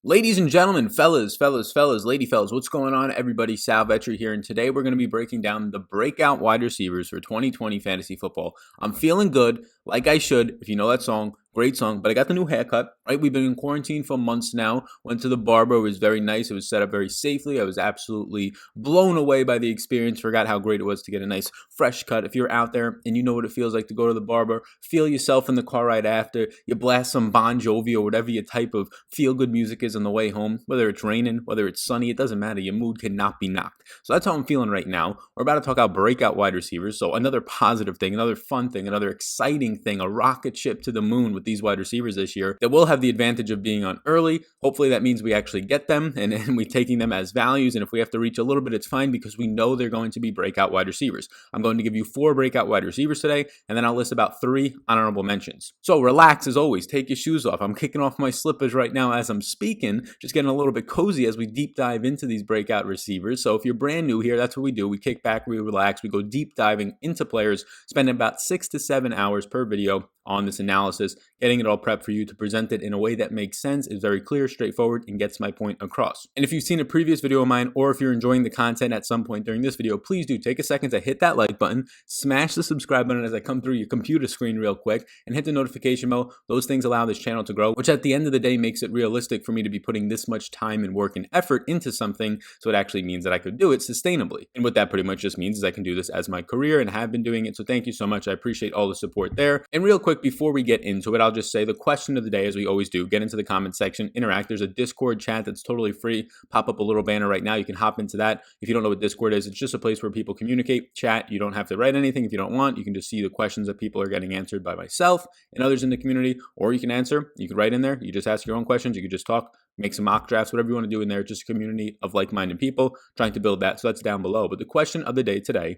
Ladies and gentlemen, fellas, lady fellas, what's going on? Everybody, Sal Vetri here, and today we're going to be breaking down the breakout wide receivers for 2020 fantasy football. I'm feeling good, like I should, if you know that song. Great song, but I got the new haircut, right? We've been in quarantine for months now. Went to the barber. It was very nice. It was set up very safely. I was absolutely blown away by the experience. Forgot how great it was to get a nice fresh cut. If you're out there and you know what it feels like to go to the barber, feel yourself in the car right after. You blast some Bon Jovi or whatever your type of feel-good music is on the way home. Whether it's raining, whether it's sunny, it doesn't matter. Your mood cannot be knocked. So that's how I'm feeling right now. We're about to talk about breakout wide receivers. So another positive thing, another fun thing, another exciting thing, a rocket ship to the moon with these wide receivers this year that will have the advantage of being on early. Hopefully that means we actually get them and we're taking them as values. And if we have to reach a little bit, it's fine because we know they're going to be breakout wide receivers. I'm going to give you 4 breakout wide receivers today, and then I'll list about 3 honorable mentions. So relax as always. Take your shoes off. I'm kicking off my slippers right now as I'm speaking, just getting a little bit cozy as we deep dive into these breakout receivers. So if you're brand new here, that's what we do. We kick back, we relax, we go deep diving into players, spending about 6 to 7 hours per video on this analysis, getting it all prepped for you to present it in a way that makes sense, is very clear, straightforward, and gets my point across. And if you've seen a previous video of mine, or if you're enjoying the content at some point during this video, please do take a second to hit that like button, smash the subscribe button as I come through your computer screen real quick, and hit the notification bell. Those things allow this channel to grow, which at the end of the day makes it realistic for me to be putting this much time and work and effort into something, so it actually means that I could do it sustainably. And what that pretty much just means is I can do this as my career and have been doing it, so thank you so much. I appreciate all the support there. And real quick, before we get into it, I'll just say the question of the day, as we always do, get into the comment section, interact. There's a Discord chat that's totally free. Pop up a little banner right now. You can hop into that. If you don't know what Discord is, it's just a place where people communicate, chat. You don't have to write anything if you don't want. You can just see the questions that people are getting answered by myself and others in the community, or you can answer. You can write in there. You just ask your own questions. You can just talk, make some mock drafts, whatever you want to do in there. It's just a community of like-minded people trying to build that. So that's down below. But the question of the day today: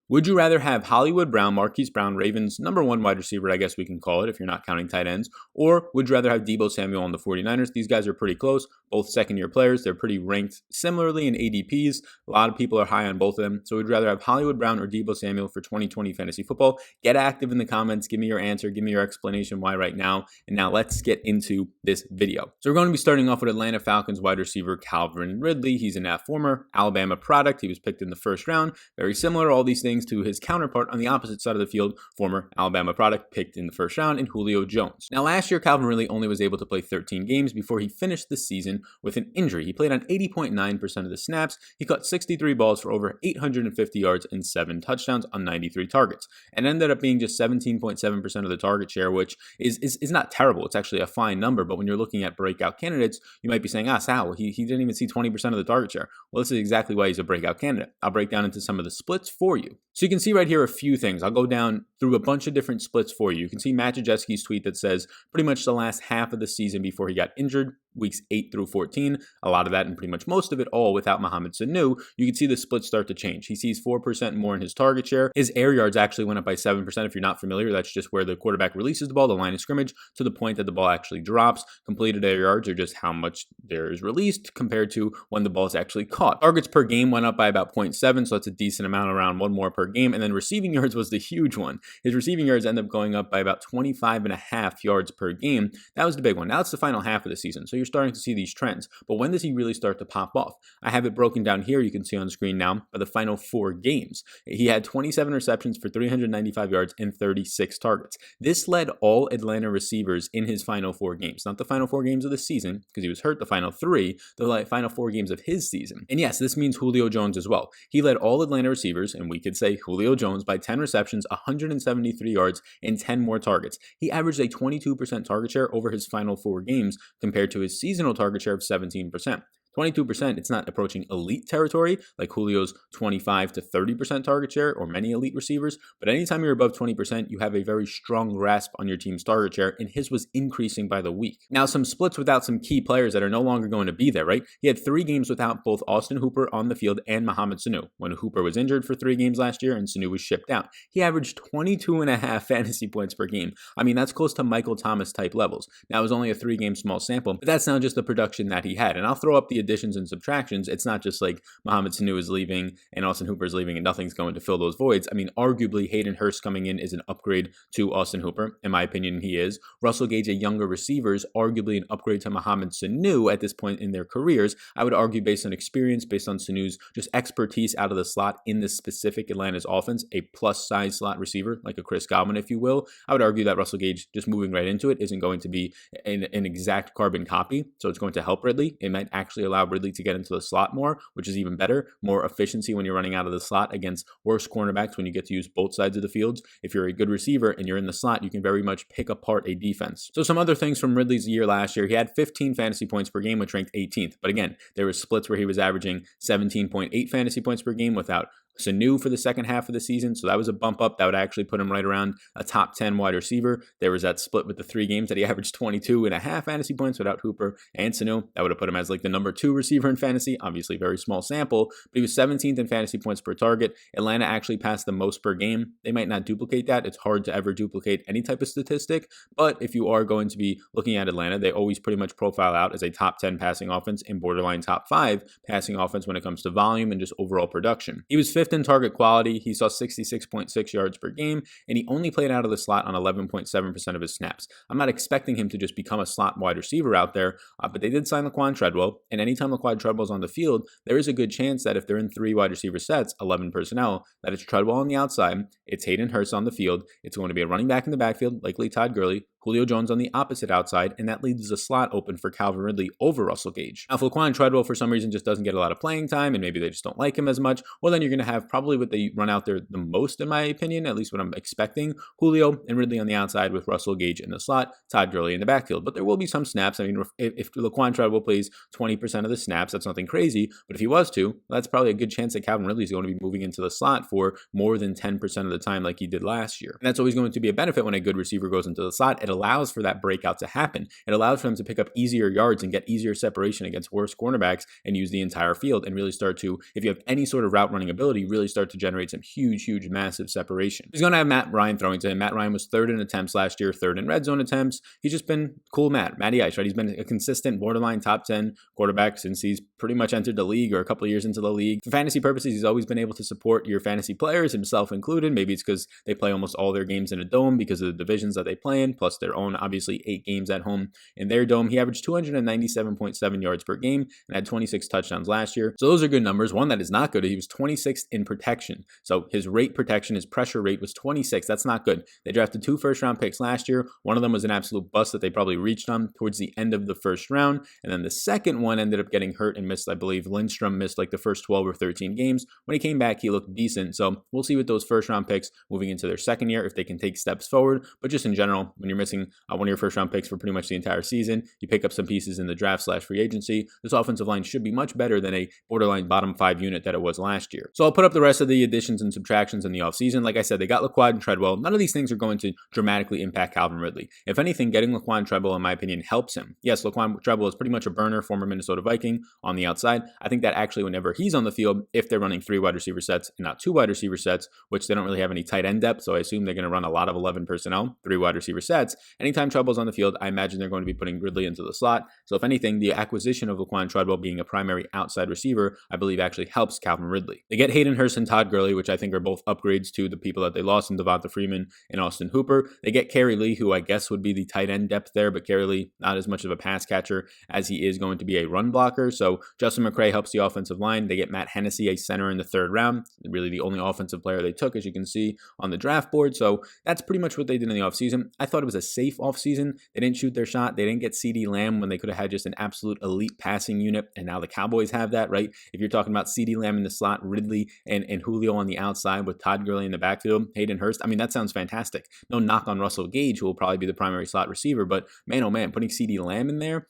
would you rather have Hollywood Brown, Marquise Brown, Ravens' #1 wide receiver, I guess we can call it if you're not counting tight ends, or would you rather have Deebo Samuel on the 49ers? These guys are pretty close, both second-year players. They're pretty ranked similarly in ADPs. A lot of people are high on both of them. So would you rather have Hollywood Brown or Deebo Samuel for 2020 fantasy football? Get active in the comments. Give me your answer. Give me your explanation why right now. And now let's get into this video. So we're going to be starting off with Atlanta Falcons wide receiver Calvin Ridley. He's a former Alabama product. He was picked in the first round. Very similar, all these things, to his counterpart on the opposite side of the field, former Alabama product picked in the first round in Julio Jones. Now last year, Calvin Ridley only was able to play 13 games before he finished the season with an injury. He played on 80.9% of the snaps. He caught 63 balls for over 850 yards and 7 touchdowns on 93 targets, and ended up being just 17.7% of the target share, which is not terrible. It's actually a fine number, but when you're looking at breakout candidates, you might be saying, Sal, he didn't even see 20% of the target share. Well, this is exactly why he's a breakout candidate. I'll break down into some of the splits for you. So you can see right here a few things. I'll go down through a bunch of different splits for you. You can see Matt Jajeski's tweet that says pretty much the last half of the season before he got injured, weeks 8 through 14, a lot of that and pretty much most of it all without Mohamed Sanu. You can see the split start to change. He sees 4% more in his target share. His air yards actually went up by 7%. If you're not familiar, that's just where the quarterback releases the ball, the line of scrimmage, to the point that the ball actually drops. Completed air yards are just how much there is released compared to when the ball is actually caught. Targets per game went up by about 0.7, so that's a decent amount, around 1 more per game. And then receiving yards was the huge one. His receiving yards end up going up by about 25.5 yards per game. That was the big one. Now it's the final half of the season, so you're starting to see these trends. But when does he really start to pop off? I have it broken down here. You can see on the screen now by the final 4 games. He had 27 receptions for 395 yards and 36 targets. This led all Atlanta receivers in his final 4 games. Not the final 4 games of the season, because he was hurt the final 3, the final 4 games of his season. And yes, this means Julio Jones as well. He led all Atlanta receivers, and we could say Julio Jones, by 10 receptions, 173 yards, and 10 more targets. He averaged a 22% target share over his final 4 games compared to his seasonal target share of 17%. 22%, it's not approaching elite territory like Julio's 25 to 30% target share or many elite receivers, but anytime you're above 20%, you have a very strong grasp on your team's target share, and his was increasing by the week. Now, some splits without some key players that are no longer going to be there, right? He had 3 games without both Austin Hooper on the field and Mohamed Sanu. When Hooper was injured for 3 games last year and Sanu was shipped out, he averaged 22.5 fantasy points per game. I mean, that's close to Michael Thomas type levels. Now, it was only a 3-game small sample, but that's now just the production that he had. And I'll throw up the additions and subtractions, it's not just like Mohamed Sanu is leaving and Austin Hooper is leaving and nothing's going to fill those voids. I mean, arguably Hayden Hurst coming in is an upgrade to Austin Hooper. In my opinion, he is. Russell Gage, a younger receiver, is arguably an upgrade to Mohamed Sanu at this point in their careers. I would argue based on experience, based on Sanu's just expertise out of the slot in this specific Atlanta's offense, a plus size slot receiver like a Chris Godwin, if you will. I would argue that Russell Gage just moving right into it isn't going to be an exact carbon copy, so it's going to help Ridley. It might actually allow Ridley to get into the slot more, which is even better. More efficiency when you're running out of the slot against worse cornerbacks when you get to use both sides of the fields. If you're a good receiver and you're in the slot, you can very much pick apart a defense. So some other things from Ridley's year last year, he had 15 fantasy points per game, which ranked 18th. But again, there were splits where he was averaging 17.8 fantasy points per game without Sanu for the second half of the season, so that was a bump up. That would actually put him right around a top 10 wide receiver. There was that split with the 3 games that he averaged 22.5 fantasy points without Hooper and Sanu. That would have put him as like the number 2 receiver in fantasy. Obviously, very small sample, but he was 17th in fantasy points per target. Atlanta actually passed the most per game. They might not duplicate that. It's hard to ever duplicate any type of statistic, but if you are going to be looking at Atlanta, they always pretty much profile out as a top 10 passing offense and borderline top 5 passing offense when it comes to volume and just overall production. He was 5th in target quality. He saw 66.6 yards per game, and he only played out of the slot on 11.7% of his snaps. I'm not expecting him to just become a slot wide receiver out there, but they did sign Laquan Treadwell, and anytime Laquan Treadwell's on the field, there is a good chance that if they're in 3 wide receiver sets, 11 personnel, that it's Treadwell on the outside, it's Hayden Hurst on the field, it's going to be a running back in the backfield, likely Todd Gurley, Julio Jones on the opposite outside, and that leaves the slot open for Calvin Ridley over Russell Gage. Now, if Laquan Treadwell for some reason just doesn't get a lot of playing time, and maybe they just don't like him as much, well, then you're going to have probably what they run out there the most, in my opinion, at least what I'm expecting, Julio and Ridley on the outside with Russell Gage in the slot, Todd Gurley in the backfield. But there will be some snaps. I mean, if Laquan Treadwell plays 20% of the snaps, that's nothing crazy, but if he was to, that's probably a good chance that Calvin Ridley is going to be moving into the slot for more than 10% of the time like he did last year. And that's always going to be a benefit when a good receiver goes into the slot. It allows for that breakout to happen. It allows for them to pick up easier yards and get easier separation against worse cornerbacks and use the entire field and really start to, if you have any sort of route running ability, really start to generate some huge, massive separation. He's going to have Matt Ryan throwing to him. Matt Ryan was 3rd in attempts last year, 3rd in red zone attempts. He's just been cool Matty Ice, right? He's been a consistent borderline top 10 quarterback since he's pretty much entered the league or a couple of years into the league. For fantasy purposes, he's always been able to support your fantasy players, himself included. Maybe it's because they play almost all their games in a dome because of the divisions that they play in, plus their own, obviously, 8 games at home in their dome. He averaged 297.7 yards per game and had 26 touchdowns last year. So those are good numbers. One that is not good, he was 26th in protection. So his rate protection, his pressure rate was 26. That's not good. They drafted 2 first-round picks last year. One of them was an absolute bust that they probably reached on towards the end of the first round. And then the second one ended up getting hurt and missed, I believe. Lindstrom missed like the first 12 or 13 games. When he came back, he looked decent. So we'll see with those first-round picks moving into their second year if they can take steps forward. But just in general, when you're missing one of your first-round picks for pretty much the entire season, you pick up some pieces in the draft/free agency. This offensive line should be much better than a borderline bottom 5 unit that it was last year. So I'll put up the rest of the additions and subtractions in the offseason. Like I said, they got Laquan and Treadwell. None of these things are going to dramatically impact Calvin Ridley. If anything, getting Laquan Treadwell, in my opinion, helps him. Yes, Laquan Treadwell is pretty much a burner, former Minnesota Viking on the outside. I think that actually whenever he's on the field, if they're running 3 wide receiver sets and not 2 wide receiver sets, which they don't really have any tight end depth, so I assume they're going to run a lot of 11 personnel, 3 wide receiver sets. Anytime Treadwell's on the field, I imagine they're going to be putting Ridley into the slot. So if anything, the acquisition of Laquan Treadwell being a primary outside receiver, I believe actually helps Calvin Ridley. They get Hayden Hurst and Todd Gurley, which I think are both upgrades to the people that they lost in Devonta Freeman and Austin Hooper. They get Kerry Lee, who I guess would be the tight end depth there, but Kerry Lee, not as much of a pass catcher as he is going to be a run blocker. So Justin McCray helps the offensive line. They get Matt Hennessy, a center in the 3rd round, really the only offensive player they took, as you can see on the draft board. So that's pretty much what they did in the offseason. I thought it was a safe offseason. They didn't shoot their shot. They didn't get CeeDee Lamb when they could have had just an absolute elite passing unit, and now the Cowboys have that, right? If you're talking about CeeDee Lamb in the slot, Ridley and Julio on the outside with Todd Gurley in the backfield, Hayden Hurst, I mean, that sounds fantastic. No knock on Russell Gage, who will probably be the primary slot receiver, but man, oh man, putting CeeDee Lamb in there,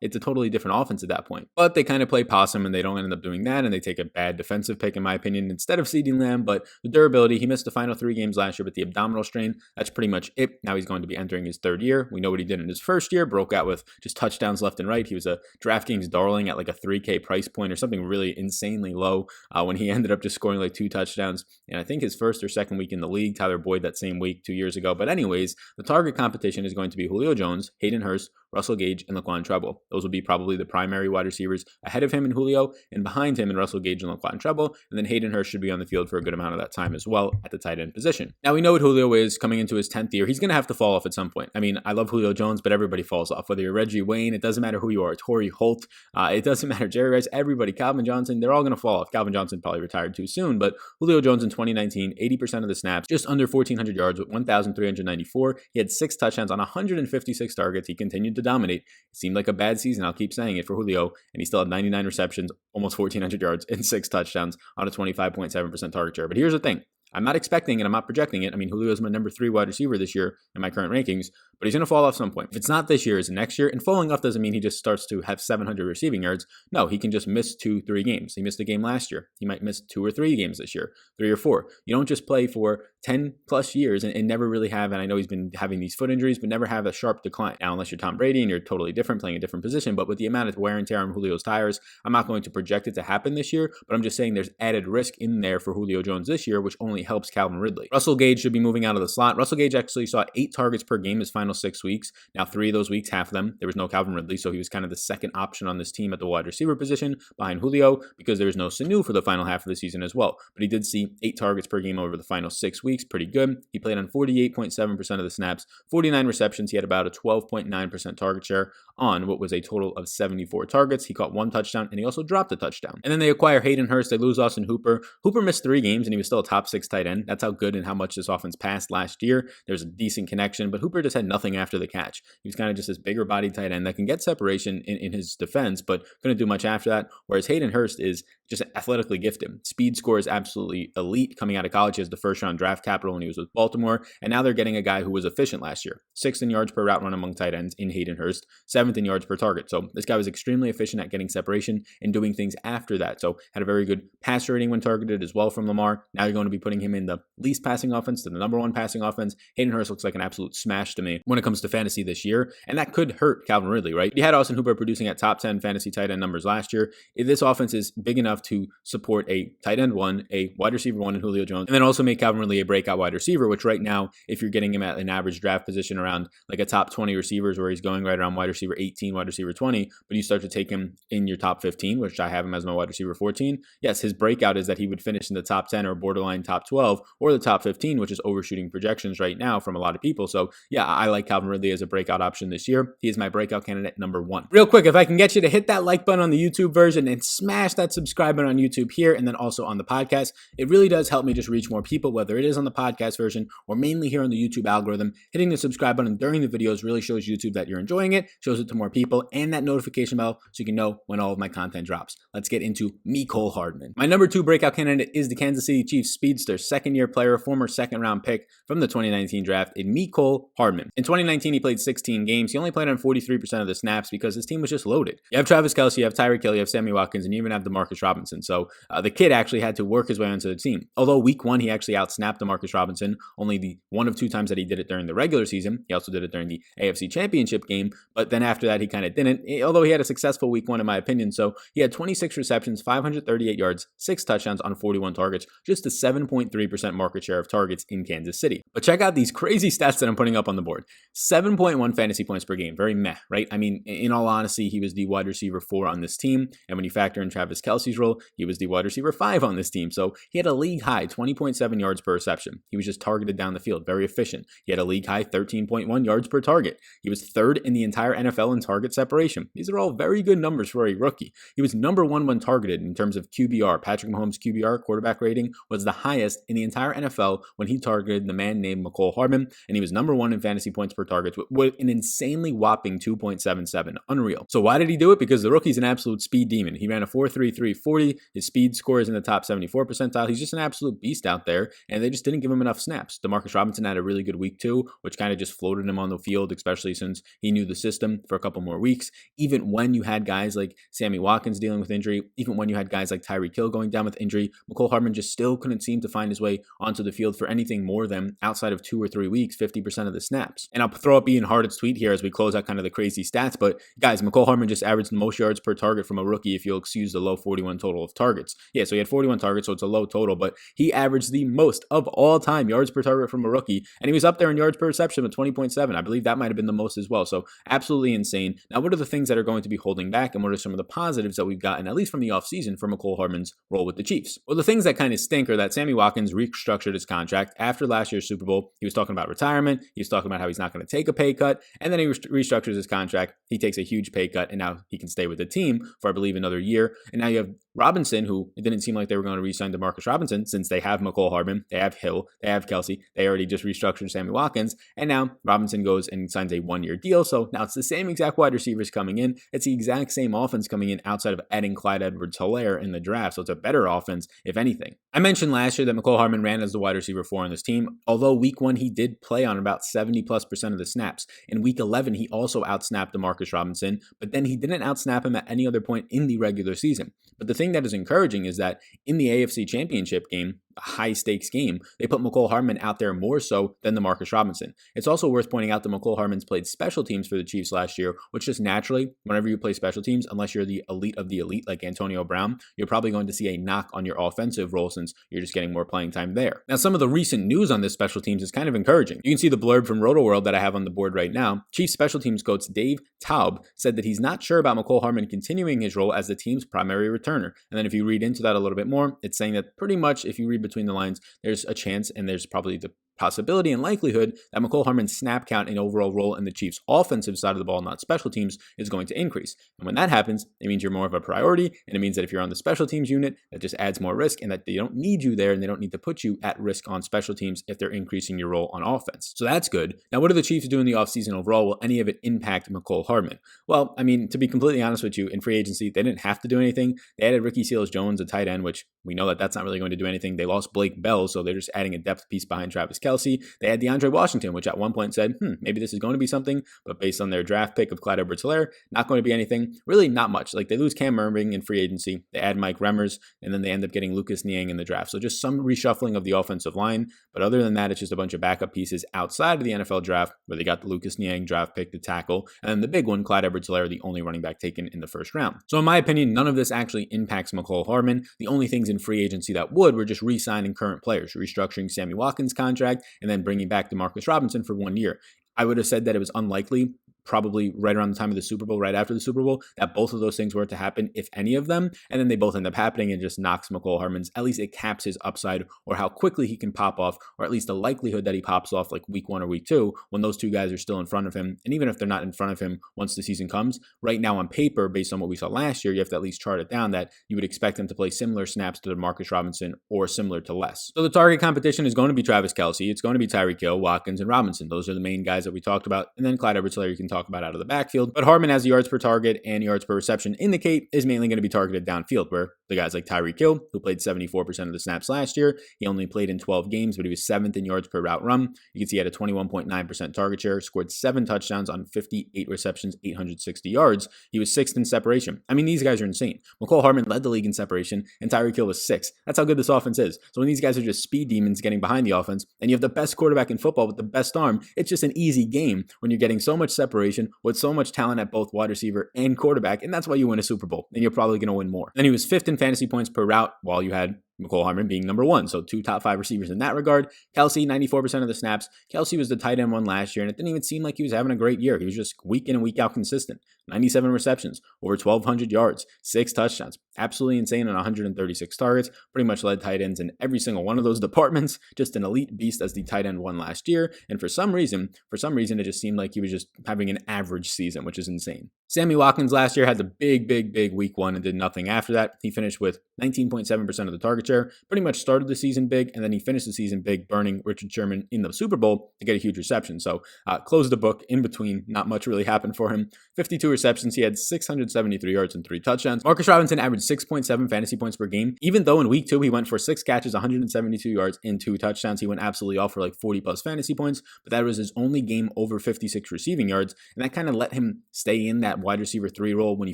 it's a totally different offense at that point. But they kind of play possum, and they don't end up doing that, and they take a bad defensive pick, in my opinion, instead of CeeDee Lamb. But the durability, he missed the final 3 games last year with the abdominal strain. That's pretty much it. Now he's going to be entering his 3rd year. We know what he did in his first year, broke out with just touchdowns left and right. He was a DraftKings darling at like a $3K price point or something really insanely low when he ended up just scoring like 2 touchdowns. And I think his first or second week in the league, Tyler Boyd that same week 2 years ago. But anyways, the target competition is going to be Julio Jones, Hayden Hurst, Russell Gage, and Laquan Treble. Those will be probably the primary wide receivers ahead of him and Julio, and behind him and Russell Gage and Laquan Treble, and then Hayden Hurst should be on the field for a good amount of that time as well at the tight end position. Now we know what Julio is coming into his 10th year. He's going to have to fall off at some point. I mean, I love Julio Jones, but everybody falls off. Whether you're Reggie Wayne, it doesn't matter who you are. Torrey Holt, it doesn't matter. Jerry Rice, everybody. Calvin Johnson, they're all going to fall off. Calvin Johnson probably retired too soon, but Julio Jones in 2019, 80% of the snaps, just under 1,400 yards with 1,394. He had 6 touchdowns on 156 targets. He continued to dominate. It seemed like a bad season, I'll keep saying it, for Julio, and he still had 99 receptions, almost 1,400 yards, and 6 touchdowns on a 25.7% target share. But here's the thing. I'm not expecting it. I'm not projecting it. I mean, Julio is my number 3 wide receiver this year in my current rankings, but he's going to fall off some point. If it's not this year, it's next year. And falling off doesn't mean he just starts to have 700 receiving yards. No, he can just miss 2-3 games. He missed a game last year. He might miss 2 or 3 games this year, 3 or 4. You don't just play for 10 plus years and never really have, and I know he's been having these foot injuries, but never have a sharp decline. Now, unless you're Tom Brady and you're totally different, playing a different position, but with the amount of wear and tear on Julio's tires, I'm not going to project it to happen this year, but I'm just saying there's added risk in there for Julio Jones this year, which only helps Calvin Ridley. Russell Gage should be moving out of the slot. Russell Gage actually saw 8 targets per game his final 6 weeks. Now, 3 of those weeks, half of them, there was no Calvin Ridley, so he was kind of the second option on this team at the wide receiver position behind Julio because there was no Sanu for the final half of the season as well. But he did see 8 targets per game over the final 6 weeks. Pretty good. He played on 48.7% of the snaps, 49 receptions. He had about a 12.9% target share on what was a total of 74 targets. He caught 1 touchdown, and he also dropped a touchdown. And then they acquire Hayden Hurst. They lose Austin Hooper. Hooper missed 3 games, and he was still a top 6 tight end. That's how good and how much this offense passed last year. There's a decent connection, but Hooper just had nothing after the catch. He was kind of just this bigger body tight end that can get separation in his defense, but couldn't do much after that. Whereas Hayden Hurst is just athletically gifted. Speed score is absolutely elite. Coming out of college, he has the first-round draft capital when he was with Baltimore, and now they're getting a guy who was efficient last year. 6th in yards per route run among tight ends in Hayden Hurst, 7th in yards per target. So this guy was extremely efficient at getting separation and doing things after that. So had a very good passer rating when targeted as well from Lamar. Now you're going to be putting him in the least passing offense to the number 1 passing offense. Hayden Hurst looks like an absolute smash to me when it comes to fantasy this year, and that could hurt Calvin Ridley, right? You had Austin Hooper producing at top 10 fantasy tight end numbers last year. This offense is big enough to support a tight end 1, a wide receiver 1 in Julio Jones, and then also make Calvin Ridley a breakout wide receiver, which right now, if you're getting him at an average draft position around like a top 20 receivers where he's going right around wide receiver 18, wide receiver 20, but you start to take him in your top 15, which I have him as my wide receiver 14, yes, his breakout is that he would finish in the top 10 or borderline top 12 or the top 15, which is overshooting projections right now from a lot of people. So yeah, I like Calvin Ridley as a breakout option this year. He is my breakout candidate number 1. Real quick, if I can get you to hit that like button on the YouTube version and smash that subscribe button on YouTube here and then also on the podcast, it really does help me just reach more people, whether it is on the podcast version or mainly here on the YouTube algorithm. Hitting the subscribe button during the videos really shows YouTube that you're enjoying it, shows it to more people, and that notification bell so you can know when all of my content drops. Let's get into Mecole Hardman. My number 2 breakout candidate is the Kansas City Chiefs speedster, 2nd-year player, former 2nd-round pick from the 2019 draft in Mecole Hardman. In 2019, he played 16 games. He only played on 43% of the snaps because his team was just loaded. You have Travis Kelce, you have Tyreek Hill, you have Sammy Watkins, and you even have DeMarcus Robinson. So the kid actually had to work his way onto the team. Although week 1, he actually outsnapped DeMarcus Robinson, only the 1 of 2 times that he did it during the regular season. He also did it during the AFC Championship game, but then after that, he kind of didn't, although he had a successful week 1 in my opinion. So he had 26 receptions, 538 yards, 6 touchdowns on 41 targets, just a 7.3% market share of targets in Kansas City. But check out these crazy stats that I'm putting up on the board. 7.1 fantasy points per game. Very meh, right? I mean, in all honesty, he was the wide receiver 4 on this team. And when you factor in Travis Kelce's role, he was the wide receiver 5 on this team. So he had a league high 20.7 yards per reception. He was just targeted down the field. Very efficient. He had a league high 13.1 yards per target. He was 3rd in the entire NFL in target separation. These are all very good numbers for a rookie. He was number 1 when targeted in terms of QBR. Patrick Mahomes' QBR, quarterback rating, was the highest in the entire NFL when he targeted the man named Mecole Hardman, and he was number 1 in fantasy points per target with an insanely whopping 2.77. Unreal. So why did he do it? Because the rookie's an absolute speed demon. He ran a 4.33 40. His speed score is in the top 74 percentile. He's just an absolute beast out there, and they just didn't give him enough snaps. DeMarcus Robinson had a really good week 2, which kind of just floated him on the field, especially since he knew the system for a couple more weeks. Even when you had guys like Sammy Watkins dealing with injury, even when you had guys like Tyreek Hill going down with injury, Mecole Hardman just still couldn't seem to find his way onto the field for anything more than, outside of 2 or 3 weeks, 50% of the snaps. And I'll throw up Ian Harden's tweet here as we close out kind of the crazy stats, but guys, Mecole Hardman just averaged the most yards per target from a rookie, if you'll excuse the low 41 total of targets. Yeah, so he had 41 targets, so it's a low total, but he averaged the most of all time yards per target from a rookie, and he was up there in yards per reception with 20.7. I believe that might have been the most as well, so absolutely insane. Now, what are the things that are going to be holding back, and what are some of the positives that we've gotten, at least from the offseason, for Mecole Hardman's role with the Chiefs? Well, the things that kind of stink are that Sammy Watkins restructured his contract after last year's Super Bowl. He was talking about retirement, he was talking about how he's not going to take a pay cut, and then he restructures his contract. He takes a huge pay cut, and now he can stay with the team for, I believe, another year. And now you have Robinson, who it didn't seem like they were going to re-sign Demarcus Robinson, since they have Mecole Hardman, they have Hill, they have Kelce, they already just restructured Sammy Watkins, and now Robinson goes and signs a one-year deal. So now it's the same exact wide receivers coming in. It's the exact same offense coming in outside of adding Clyde Edwards-Helaire in the draft. So it's a better offense, if anything. I mentioned last year that Mecole Hardman ran as the wide receiver 4 on this team, although week 1 he did play on about 70+% of the snaps. In week 11, he also outsnapped Demarcus Robinson, but then he didn't outsnap him at any other point in the regular season. But the thing that is encouraging is that in the AFC Championship game, a high-stakes game, they put Mecole Hardman out there more so than Demarcus Robinson. It's also worth pointing out that Mecole Hardman's played special teams for the Chiefs last year, which just naturally, whenever you play special teams, unless you're the elite of the elite like Antonio Brown, you're probably going to see a knock on your offensive role since you're just getting more playing time there. Now, some of the recent news on this special teams is kind of encouraging. You can see the blurb from Roto World that I have on the board right now. Chiefs special teams coach Dave Taub said that he's not sure about Mecole Hardman continuing his role as the team's primary returner. And then if you read into that a little bit more, it's saying that pretty much if you read between the lines, there's a chance and there's probably the possibility and likelihood that Mecole Hardman's snap count and overall role in the Chiefs' offensive side of the ball, not special teams, is going to increase. And when that happens, it means you're more of a priority, and it means that if you're on the special teams unit, that just adds more risk, and that they don't need you there, and they don't need to put you at risk on special teams if they're increasing your role on offense. So that's good. Now, what do the Chiefs do in the offseason overall? Will any of it impact Mecole Hardman? Well, I mean, to be completely honest with you, in free agency, they didn't have to do anything. They added Ricky Seals-Jones, a tight end, which we know that that's not really going to do anything. They lost Blake Bell, so they're just adding a depth piece behind Travis Kelce. They had Diontae Washington, which at one point said, maybe this is going to be something, but based on their draft pick of Clyde Edwards-Helaire, not going to be anything. Really not much. Like, they lose Cam Irving in free agency, they add Mike Remmers, and then they end up getting Lucas Niang in the draft. So just some reshuffling of the offensive line, but other than that, it's just a bunch of backup pieces outside of the NFL draft, where they got the Lucas Niang draft pick to tackle, and then the big one, Clyde Edwards-Helaire, the only running back taken in the first round. So in my opinion, none of this actually impacts Mecole Hardman. The only things in free agency that would were just re-signing current players, restructuring Sammy Watkins' contract, and then bringing back Demarcus Robinson for 1 year. I would have said that it was unlikely, probably right around the time of the Super Bowl, right after the Super Bowl, that both of those things were to happen, if any of them, and then they both end up happening and just knocks Mecole Hardman's, at least it caps his upside or how quickly he can pop off, or at least the likelihood that he pops off like week 1 or week 2 when those two guys are still in front of him. And even if they're not in front of him once the season comes, right now on paper, based on what we saw last year, you have to at least chart it down that you would expect him to play similar snaps to Demarcus Robinson or similar to less. So the target competition is going to be Travis Kelce, it's going to be Tyreek Hill, Watkins, and Robinson. Those are the main guys that we talked about. And then Clyde Edwards-Helaire you can talk about out of the backfield. But Hardman, as the yards per target and yards per reception indicate, is mainly going to be targeted downfield, where the guys like Tyreek Hill, who played 74% of the snaps last year, he only played in 12 games, but he was 7th in yards per route run. You can see he had a 21.9% target share, scored 7 touchdowns on 58 receptions, 860 yards. He was 6th in separation. I mean, these guys are insane. Mecole Hardman led the league in separation, and Tyreek Hill was 6th. That's how good this offense is. So when these guys are just speed demons getting behind the offense, and you have the best quarterback in football with the best arm, it's just an easy game when you're getting so much separation with so much talent at both wide receiver and quarterback, and that's why you win a Super Bowl, and you're probably going to win more. Then he was 5th in fantasy points per route, while you had Mecole Hardman being number 1. So 2 top 5 receivers in that regard. Kelce, 94% of the snaps. Kelce was the tight end one last year, and it didn't even seem like he was having a great year. He was just week in and week out consistent. 97 receptions, over 1,200 yards, 6 touchdowns. Absolutely insane on 136 targets. Pretty much led tight ends in every single one of those departments. Just an elite beast as the tight end one last year. And for some reason, it just seemed like he was just having an average season, which is insane. Sammy Watkins last year had the big week 1 and did nothing after that. He finished with 19.7% of the target share. Pretty much started the season big, and then he finished the season big, burning Richard Sherman in the Super Bowl to get a huge reception. So closed the book in between. Not much really happened for him. 52 receptions. He had 673 yards and 3 touchdowns. Marcus Robinson averaged 6.7 fantasy points per game. Even though in week 2 he went for 6 catches, 172 yards, and 2 touchdowns. He went absolutely off for like 40 plus fantasy points, but that was his only game over 56 receiving yards, and that kind of let him stay in that wide receiver 3 role when you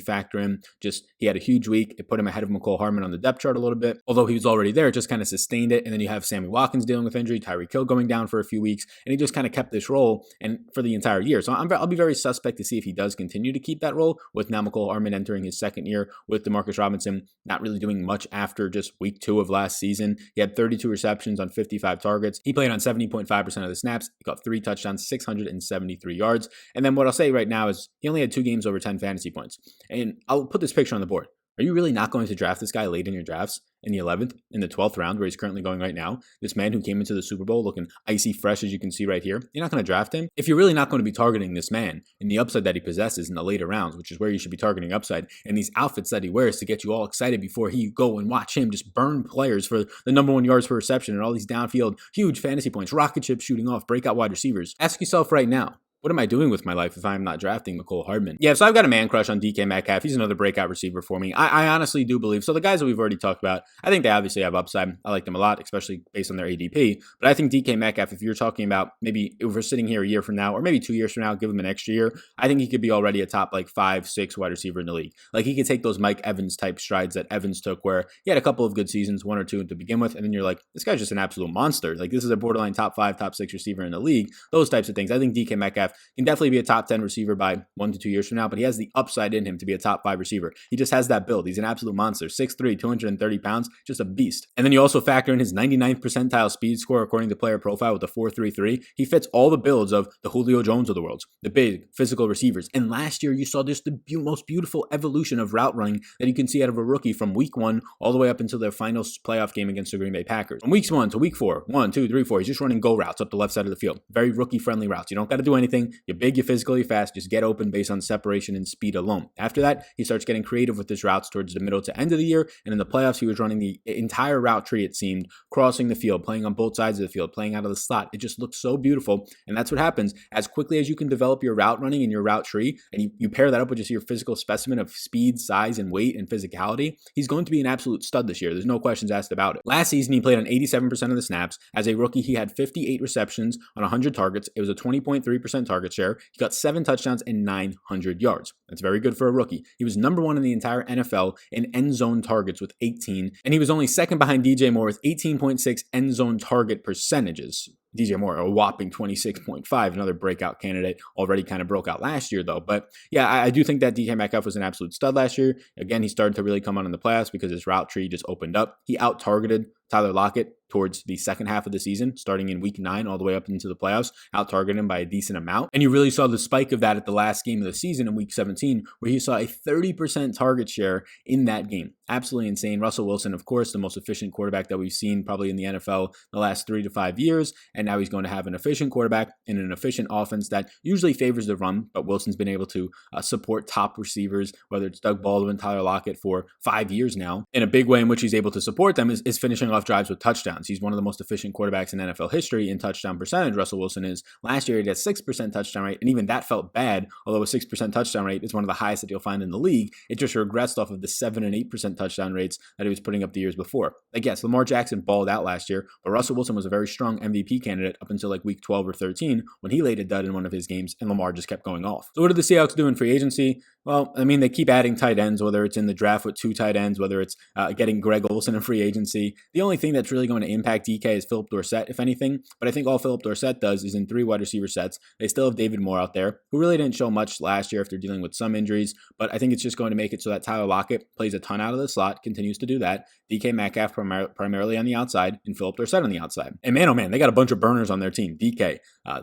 factor in just he had a huge week. It put him ahead of Mecole Hardman on the depth chart a little bit. Although he was already there, it just kind of sustained it. And then you have Sammy Watkins dealing with injury, Tyreek Hill going down for a few weeks, and he just kind of kept this role and for the entire year. So I'll be very suspect to see if he does continue to keep that role with now Mecole Hardman entering his second year with Demarcus Robinson Johnson not really doing much after just week 2 of last season. He had 32 receptions on 55 targets. He played on 70.5% of the snaps. He got 3 touchdowns, 673 yards. And then what I'll say right now is he only had 2 games over 10 fantasy points. And I'll put this picture on the board. Are you really not going to draft this guy late in your drafts? In the 11th, in the 12th round, where he's currently going right now, this man who came into the Super Bowl looking icy fresh, as you can see right here, you're not going to draft him. If you're really not going to be targeting this man and the upside that he possesses in the later rounds, which is where you should be targeting upside, and these outfits that he wears to get you all excited before you go and watch him just burn players for the number 1 yards per reception and all these downfield huge fantasy points, rocket ships shooting off, breakout wide receivers. Ask yourself right now, what am I doing with my life if I'm not drafting Mecole Hardman? Yeah, so I've got a man crush on DK Metcalf. He's another breakout receiver for me. I honestly do believe. So the guys that we've already talked about, I think they obviously have upside. I like them a lot, especially based on their ADP. But I think DK Metcalf, if you're talking about maybe if we're sitting here a year from now or maybe 2 years from now, give him an extra year, I think he could be already a top 5, 6 wide receiver in the league. Like he could take those Mike Evans type strides that Evans took where he had a couple of good seasons, 1 or 2 to begin with. And then you're like, this guy's just an absolute monster. Like this is a borderline top 5, top 6 receiver in the league. Those types of things. I think DK Metcalf can definitely be a top 10 receiver by 1 to 2 years from now, but he has the upside in him to be a top 5 receiver. He just has that build. He's an absolute monster. 6'3", 230 pounds, just a beast. And then you also factor in his 99th percentile speed score according to Player Profile with the 4.33. He fits all the builds of the Julio Jones of the world, the big physical receivers. And last year you saw just the most beautiful evolution of route running that you can see out of a rookie from week 1 all the way up until their final playoff game against the Green Bay Packers. From weeks 1 to week 4, 1, 2, 3, 4, he's just running go routes up the left side of the field. Very rookie friendly routes. You don't got to do anything. You're big, you're physical, you're fast. Just get open based on separation and speed alone. After that, he starts getting creative with his routes towards the middle to end of the year. And in the playoffs, he was running the entire route tree, it seemed, crossing the field, playing on both sides of the field, playing out of the slot. It just looked so beautiful. And that's what happens. As quickly as you can develop your route running and your route tree, and you pair that up with just your physical specimen of speed, size, and weight and physicality, he's going to be an absolute stud this year. There's no questions asked about it. Last season, he played on 87% of the snaps. As a rookie, he had 58 receptions on 100 targets. It was a 20.3% target share. He got 7 touchdowns and 900 yards. That's very good for a rookie. He was number 1 in the entire NFL in end zone targets with 18, and he was only second behind DJ Moore with 18.6 end zone target percentages. DJ Moore, a whopping 26.5, another breakout candidate, already kind of broke out last year though. But yeah, I do think that DK Metcalf was an absolute stud last year. Again, he started to really come on in the playoffs because his route tree just opened up. He out-targeted Tyler Lockett towards the second half of the season, starting in week 9 all the way up into the playoffs, out-targeted him by a decent amount. And you really saw the spike of that at the last game of the season in week 17, where he saw a 30% target share in that game. Absolutely insane. Russell Wilson, of course, the most efficient quarterback that we've seen probably in the NFL the last 3 to 5 years. And now he's going to have an efficient quarterback in an efficient offense that usually favors the run, but Wilson's been able to support top receivers, whether it's Doug Baldwin, Tyler Lockett, for 5 years now. In a big way in which he's able to support them is finishing off drives with touchdowns. He's one of the most efficient quarterbacks in NFL history in touchdown percentage. Russell Wilson is. Last year he had a 6% touchdown rate, and even that felt bad, although a 6% touchdown rate is one of the highest that you'll find in the league. It just regressed off of the 7 and 8% touchdown rates that he was putting up the years before. Like, yes, Lamar Jackson balled out last year, but Russell Wilson was a very strong MVP candidate up until like week 12 or 13 when he laid a dud in one of his games and Lamar just kept going off. So what did the Seahawks do in free agency? Well, I mean, they keep adding tight ends, whether it's in the draft with 2 tight ends, whether it's getting Greg Olsen in free agency. The only thing that's really going to impact DK is Philip Dorsett, if anything. But I think all Philip Dorsett does is in 3 wide receiver sets. They still have David Moore out there, who really didn't show much last year after dealing with some injuries. But I think it's just going to make it so that Tyler Lockett plays a ton out of the slot, continues to do that. DK Metcalf primarily on the outside, and Philip Dorsett on the outside. And man, oh man, they got a bunch of burners on their team. DK,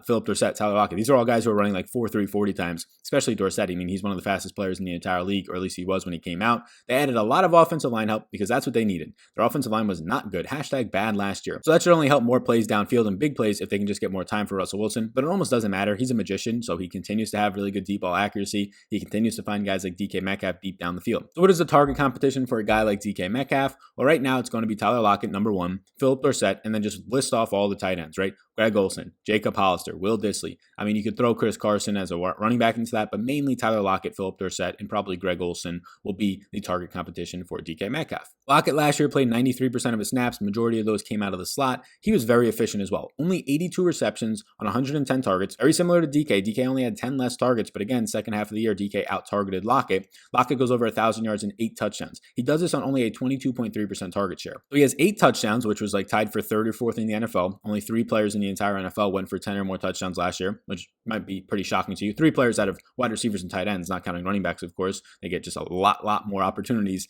Philip Dorsett, Tyler Lockett. These are all guys who are running like 4.3 40 times, especially Dorsett. I mean, he's one of the fastest players in the entire league, or at least he was when he came out. They added a lot of offensive line help because that's what they needed. Their offensive line was not good. #bad last year. So that should only help more plays downfield and big plays if they can just get more time for Russell Wilson. But it almost doesn't matter. He's a magician, so he continues to have really good deep ball accuracy. He continues to find guys like DK Metcalf deep down the field. So what is the target competition for a guy like DK Metcalf? Well, right now it's going to be Tyler Lockett, number 1, Philip Dorsett, and then just list off all the tight ends, right? Greg Olsen, Jacob Hollister, Will Dissly. I mean, you could throw Chris Carson as a running back into that, but mainly Tyler Lockett, Philip Dorsett, and probably Greg Olsen will be the target competition for DK Metcalf. Lockett last year played 93% of his snaps. Majority of those came out of the slot. He was very efficient as well. Only 82 receptions on 110 targets. Very similar to DK. DK only had 10 less targets, but again, second half of the year, DK out-targeted Lockett. Lockett goes over 1,000 yards and 8 touchdowns. He does this on only a 22.3% target share. So he has 8 touchdowns, which was like tied for 3rd or 4th in the NFL. Only 3 players in the the entire NFL went for 10 or more touchdowns last year, which might be pretty shocking to you. 3 players out of wide receivers and tight ends, not counting running backs, of course. They get just a lot more opportunities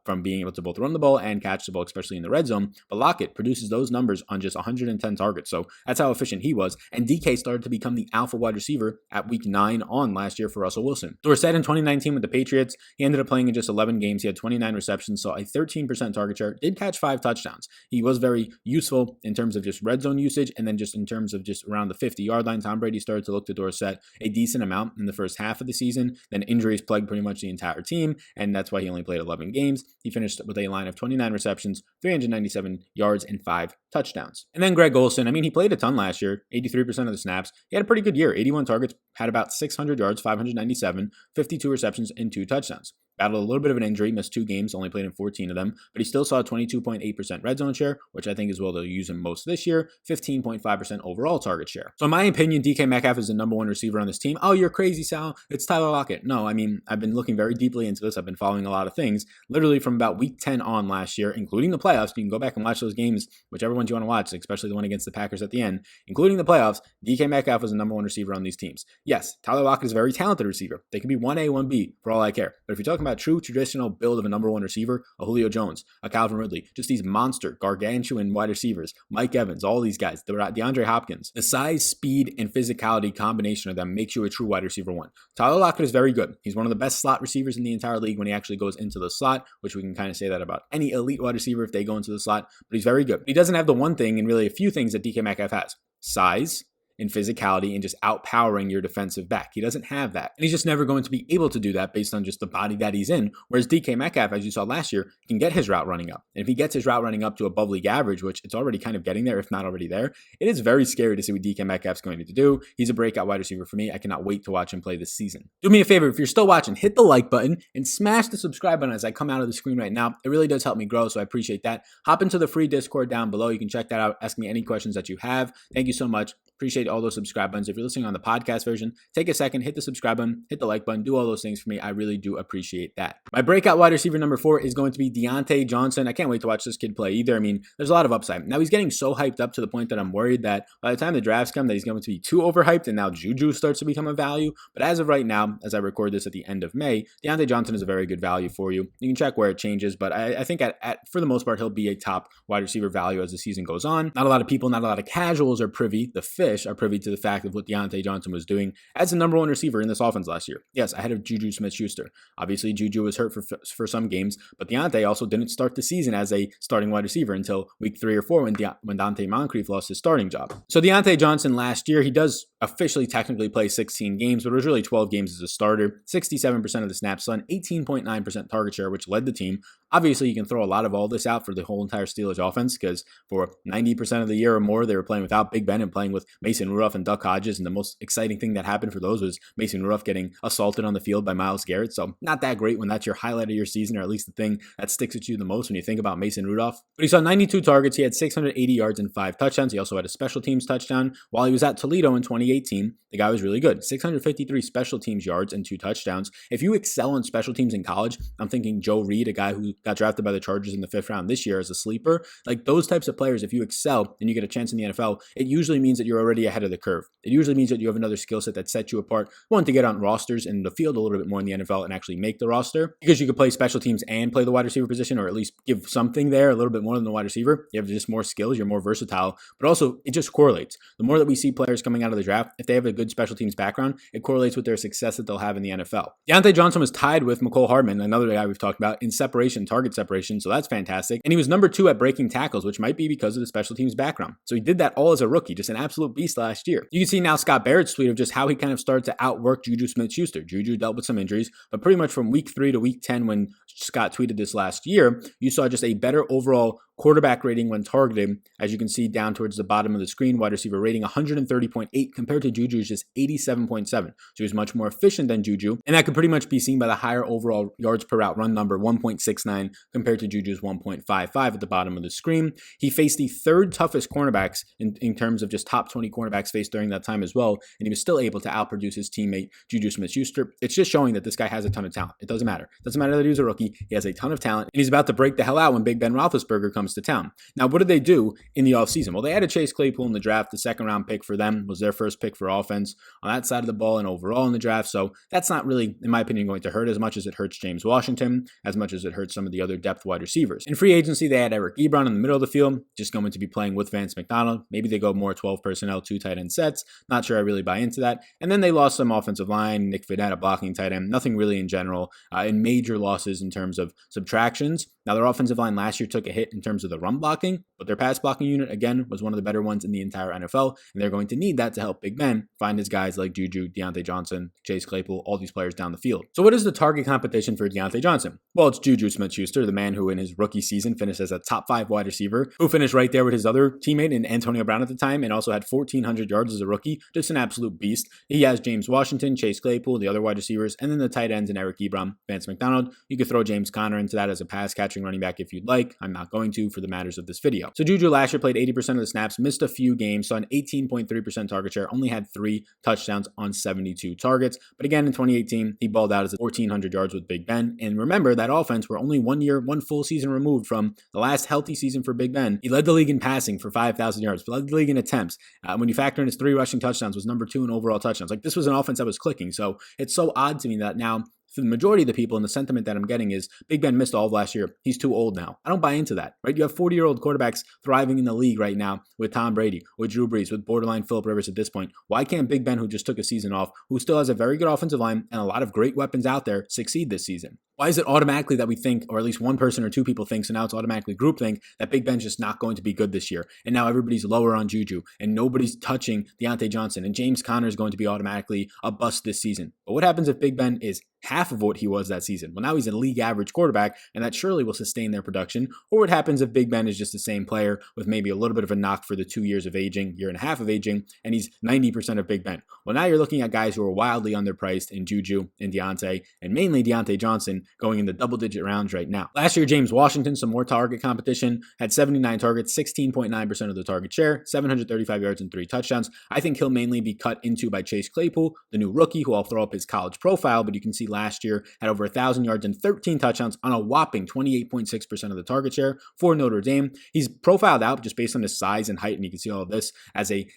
from being able to both run the ball and catch the ball, especially in the red zone. But Lockett produces those numbers on just 110 targets. So that's how efficient he was. And DK started to become the alpha wide receiver at week 9 on last year for Russell Wilson. Dorsett in 2019 with the Patriots, he ended up playing in just 11 games. He had 29 receptions, saw a 13% target share, did catch 5 touchdowns. He was very useful in terms of just red zone usage, and then just in terms of just around the 50-yard line. Tom Brady started to look to Dorsett a decent amount in the first half of the season. Then injuries plagued pretty much the entire team, and that's why he only played 11 games. He finished with a line of 29 receptions, 397 yards, and 5 touchdowns. And then Greg Olsen, he played a ton last year, 83% of the snaps. He had a pretty good year, 81 targets, had about 600 yards, 597, 52 receptions, and 2 touchdowns. Battled a little bit of an injury, missed 2 games, only played in 14 of them, but he still saw a 22.8% red zone share, which I think is well they'll use him most this year, 15.5% overall target share. So in my opinion, DK Metcalf is the number 1 receiver on this team. Oh, you're crazy, Sal. It's Tyler Lockett. No, I've been looking very deeply into this. I've been following a lot of things, literally from about week 10 on last year, including the playoffs. You can go back and watch those games, whichever ones you want to watch, especially the one against the Packers at the end, including the playoffs. DK Metcalf was the number 1 receiver on these teams. Yes, Tyler Lockett is a very talented receiver. They can be 1A, 1B for all I care. But if you're talking about true traditional build of a number 1 receiver, a Julio Jones, a Calvin Ridley, just these monster gargantuan wide receivers, Mike Evans, all these guys, DeAndre Hopkins, the size, speed, and physicality combination of them makes you a true wide receiver 1. Tyler Lockett is very good. He's one of the best slot receivers in the entire league when he actually goes into the slot, which we can kind of say that about any elite wide receiver if they go into the slot, but he's very good. He doesn't have the one thing and really a few things that DK Metcalf has: size, in physicality, and just outpowering your defensive back. He doesn't have that. And he's just never going to be able to do that based on just the body that he's in. Whereas DK Metcalf, as you saw last year, can get his route running up. And if he gets his route running up to above league average, which it's already kind of getting there, if not already there, it is very scary to see what DK Metcalf's going to do. He's a breakout wide receiver for me. I cannot wait to watch him play this season. Do me a favor, if you're still watching, hit the like button and smash the subscribe button as I come out of the screen right now. It really does help me grow, so I appreciate that. Hop into the free Discord down below. You can check that out. Ask me any questions that you have. Thank you so much. Appreciate all those subscribe buttons. If you're listening on the podcast version, take a second, hit the subscribe button, hit the like button, do all those things for me. I really do appreciate that. My breakout wide receiver number 4 is going to be Diontae Johnson. I can't wait to watch this kid play either. There's a lot of upside. Now he's getting so hyped up to the point that I'm worried that by the time the drafts come that he's going to be too overhyped and now Juju starts to become a value. But as of right now, as I record this at the end of May, Diontae Johnson is a very good value for you. You can check where it changes, but I think for the most part, he'll be a top wide receiver value as the season goes on. Not a lot of people, not a lot of casuals are privy, the fish are privy to the fact of what Diontae Johnson was doing as the number 1 receiver in this offense last year. Yes, ahead of Juju Smith-Schuster. Obviously, Juju was hurt for some games, but Diontae also didn't start the season as a starting wide receiver until week 3 or 4 when Dante Moncrief lost his starting job. So Diontae Johnson last year, he does officially technically play 16 games, but it was really 12 games as a starter. 67% of the snaps, son, 18.9% target share, which led the team. Obviously, you can throw a lot of all this out for the whole entire Steelers offense because for 90% of the year or more, they were playing without Big Ben and playing with Mason Rudolph and Duck Hodges. And the most exciting thing that happened for those was Mason Rudolph getting assaulted on the field by Myles Garrett. So not that great when that's your highlight of your season, or at least the thing that sticks with you the most when you think about Mason Rudolph. But he saw 92 targets. He had 680 yards and 5 touchdowns. He also had a special teams touchdown. While he was at Toledo in 2018, the guy was really good. 653 special teams yards and 2 touchdowns. If you excel in special teams in college, I'm thinking Joe Reed, a guy who got drafted by the Chargers in the 5th round this year as a sleeper. Like those types of players, if you excel and you get a chance in the NFL, it usually means that you're already ahead of the curve. It usually means that you have another skill set that sets you apart. One, to get on rosters in the field a little bit more in the NFL and actually make the roster, because you could play special teams and play the wide receiver position, or at least give something there a little bit more than the wide receiver. You have just more skills, you're more versatile, but also it just correlates. The more that we see players coming out of the draft, if they have a good special teams background, it correlates with their success that they'll have in the NFL. Diontae Johnson was tied with Mecole Hardman, another guy we've talked about, in separation, target separation, so that's fantastic. And he was number 2 at breaking tackles, which might be because of the special teams background. So he did that all as a rookie, just an absolute beast last year. You can see now Scott Barrett's tweet of just how he kind of started to outwork Juju Smith-Schuster. Juju dealt with some injuries, but pretty much from week 3 to week 10 when Scott tweeted this last year, you saw just a better overall quarterback rating when targeted. As you can see down towards the bottom of the screen, wide receiver rating 130.8 compared to Juju's just 87.7. So he was much more efficient than Juju, and that could pretty much be seen by the higher overall yards per route run number, 1.69 compared to Juju's 1.55 at the bottom of the screen. He faced the 3rd toughest cornerbacks in terms of just top 20 cornerbacks faced during that time as well, and he was still able to outproduce his teammate Juju Smith-Schuster. It's just showing that this guy has a ton of talent. It doesn't matter. It doesn't matter that he was a rookie. He has a ton of talent, and he's about to break the hell out when Big Ben Roethlisberger comes comes to town. Now, what did they do in the offseason? Well, they added Chase Claypool in the draft. The second-round pick for them was their first pick for offense on that side of the ball and overall in the draft. So that's not really, in my opinion, going to hurt as much as it hurts James Washington, as much as it hurts some of the other depth wide receivers. In free agency, they had Eric Ebron in the middle of the field, just going to be playing with Vance McDonald. Maybe they go more 12 personnel, 2 tight end sets. Not sure I really buy into that. And then they lost some offensive line, Nick Vannett, a blocking tight end, nothing really in general, and major losses in terms of subtractions. Now, their offensive line last year took a hit in terms of the run blocking, but their pass blocking unit, again, was one of the better ones in the entire NFL, and they're going to need that to help Big Ben find his guys like Juju, Diontae Johnson, Chase Claypool, all these players down the field. So what is the target competition for Diontae Johnson? Well, it's Juju Smith-Schuster, the man who in his rookie season finished as a top 5 wide receiver, who finished right there with his other teammate in Antonio Brown at the time, and also had 1,400 yards as a rookie, just an absolute beast. He has James Washington, Chase Claypool, the other wide receivers, and then the tight ends and Eric Ebron, Vance McDonald. You could throw James Conner into that as a pass-catching running back if you'd like. I'm not going to for the matters of this video. So Juju last year played 80% of the snaps, missed a few games, saw an 18.3% target share, only had 3 touchdowns on 72 targets. But again, in 2018, he balled out as 1,400 yards with Big Ben. And remember, that offense were only 1 year, 1 full season removed from the last healthy season for Big Ben. He led the league in passing for 5,000 yards, led the league in attempts. When you factor in his 3 rushing touchdowns, was number 2 in overall touchdowns. Like, this was an offense that was clicking. So it's so odd to me that now, for the majority of the people, and the sentiment that I'm getting is Big Ben missed all of last year. He's too old now. I don't buy into that, right? You have 40-year-old quarterbacks thriving in the league right now with Tom Brady, with Drew Brees, with borderline Phillip Rivers at this point. Why can't Big Ben, who just took a season off, who still has a very good offensive line and a lot of great weapons out there, succeed this season? Why is it automatically that we think, or at least one person or 2 people think, so now it's automatically groupthink, that Big Ben's just not going to be good this year? And now everybody's lower on Juju, and nobody's touching Diontae Johnson, and James Conner is going to be automatically a bust this season. But what happens if Big Ben is half of what he was that season? Well, now he's a league average quarterback, and that surely will sustain their production. Or what happens if Big Ben is just the same player with maybe a little bit of a knock for the 2 years of aging, year and a half of aging, and he's 90% of Big Ben? Well, now you're looking at guys who are wildly underpriced in Juju and Diontae, and mainly Diontae Johnson, going in the double-digit rounds right now. Last year, James Washington, some more target competition, had 79 targets, 16.9% of the target share, 735 yards and 3 touchdowns. I think he'll mainly be cut into by Chase Claypool, the new rookie, who I'll throw up his college profile, but you can see last year had over 1,000 yards and 13 touchdowns on a whopping 28.6% of the target share for Notre Dame. He's profiled out just based on his size and height, and you can see all of this as a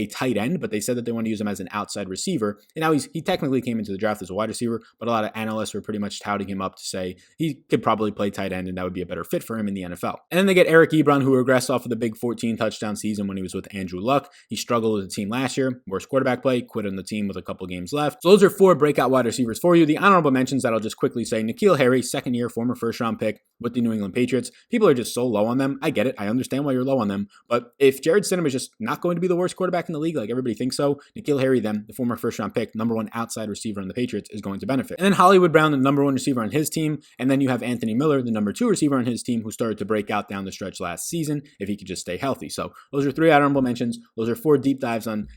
tight end, but they said that they want to use him as an outside receiver. And now he technically came into the draft as a wide receiver, but a lot of analysts were pretty much touting him up to say he could probably play tight end, and that would be a better fit for him in the NFL. And then they get Eric Ebron, who regressed off of the big 14 touchdown season when he was with Andrew Luck. He struggled with the team last year, worst quarterback play, quit on the team with a couple games left. So those are 4 breakout wide receivers for you. The honorable mentions that I'll just quickly say: N'Keal Harry, second year, former first round pick with the New England Patriots. People are just so low on them. I get it. I understand why you're low on them. But if Jarrett Stidham is just not going to be the worst quarterback in the league, like everybody thinks so, N'Keal Harry, then the former first round pick, number 1 outside receiver on the Patriots, is going to benefit. And then Hollywood Brown, the number 1 receiver on his team. And then you have Anthony Miller, the number 2 receiver on his team, who started to break out down the stretch last season if he could just stay healthy. So those are 3 honorable mentions. Those are 4 deep dives on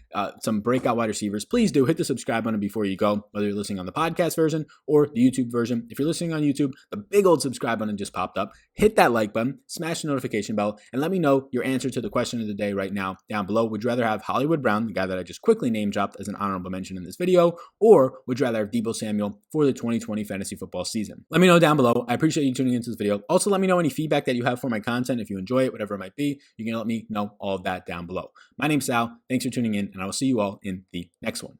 some breakout wide receivers. Please do hit the subscribe button before you go, whether you're listening on the podcast version or the YouTube version. If you're listening on YouTube, the big old subscribe button just popped up. Hit that like button, smash the notification bell, and let me know your answer to the question of the day right now down below. Would you rather have Hollywood Brown, the guy that I just quickly name dropped as an honorable mention in this video, or would you rather have Deebo Samuel for the 2020 fantasy football season? Let me know down below. I appreciate you tuning into this video. Also, let me know any feedback that you have for my content. If you enjoy it, whatever it might be, you can let me know all of that down below. My name's Sal. Thanks for tuning in, and I will see you all in the next one.